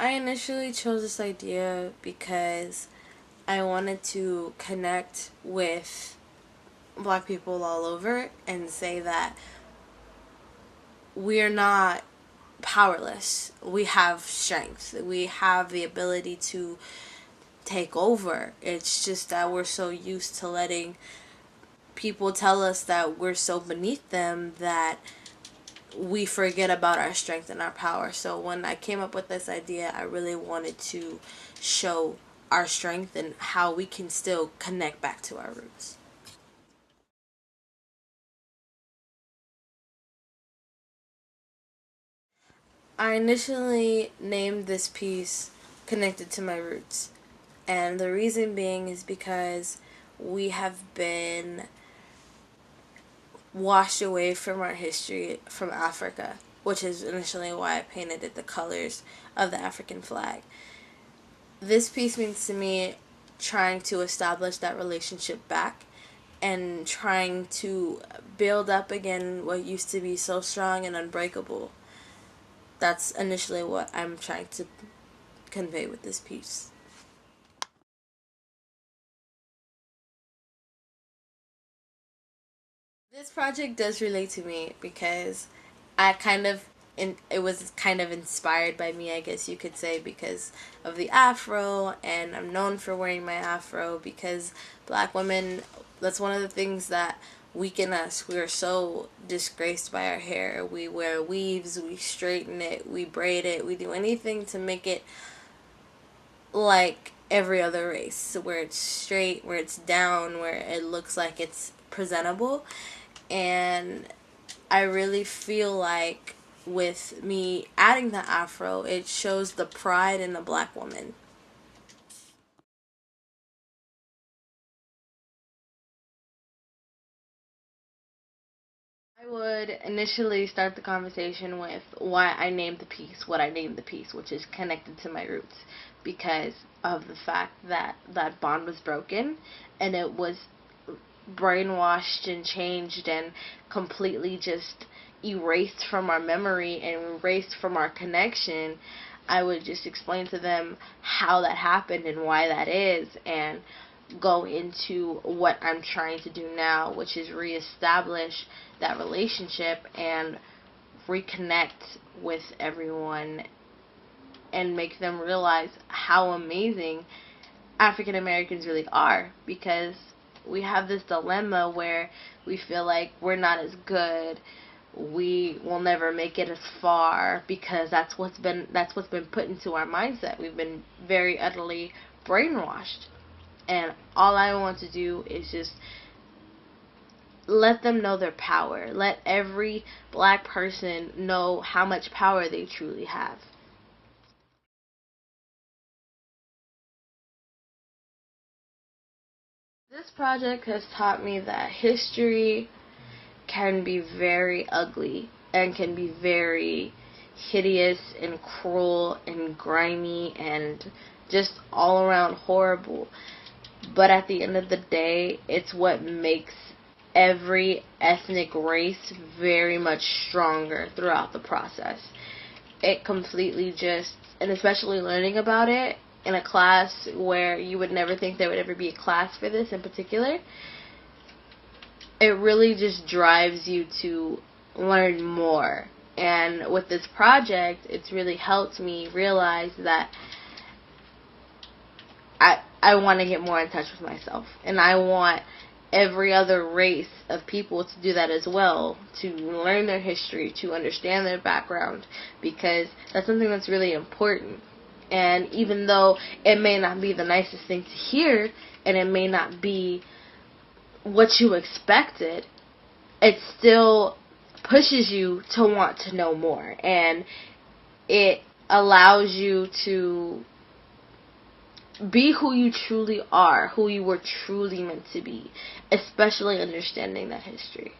I initially chose this idea because I wanted to connect with black people all over and say that we're not powerless. We have strength. We have the ability to take over. It's just that we're so used to letting people tell us that we're so beneath them that we forget about our strength and our power. So when I came up with this idea, I really wanted to show our strength and how we can still connect back to our roots. I initially named this piece Connected to My Roots. And the reason being is because we have been washed away from our history from Africa, which is initially why I painted it the colors of the African flag. This piece means to me trying to establish that relationship back and trying to build up again what used to be so strong and unbreakable. That's initially what I'm trying to convey with this piece. This project does relate to me because it was kind of inspired by me, I guess you could say, because of the afro, and I'm known for wearing my afro because black women, that's one of the things that weaken us. We are so disgraced by our hair. We wear weaves, we straighten it, we braid it, we do anything to make it like every other race, where it's straight, where it's down, where it looks like it's presentable. And I really feel like with me adding the afro, it shows the pride in a black woman. I would initially start the conversation with why I named the piece what I named the piece, which is Connected to My Roots, because of the fact that that bond was broken and it was brainwashed and changed and completely just erased from our memory and erased from our connection. I would just explain to them how that happened and why that is, and go into what I'm trying to do now, which is reestablish that relationship and reconnect with everyone and make them realize how amazing African Americans really are, because we have this dilemma where we feel like we're not as good, we will never make it as far, because that's what's been put into our mindset. We've been very utterly brainwashed. And all I want to do is just let them know their power. Let every black person know how much power they truly have. This project has taught me that history can be very ugly and can be very hideous and cruel and grimy and just all around horrible. But at the end of the day, it's what makes every ethnic race very much stronger throughout the process. It completely just, and especially learning about it in a class where you would never think there would ever be a class for this in particular, it really just drives you to learn more. And with this project, it's really helped me realize that I want to get more in touch with myself, and I want every other race of people to do that as well, to learn their history, to understand their background, because that's something that's really important. And even though it may not be the nicest thing to hear, and it may not be what you expected, it still pushes you to want to know more, and it allows you to be who you truly are, who you were truly meant to be, especially understanding that history.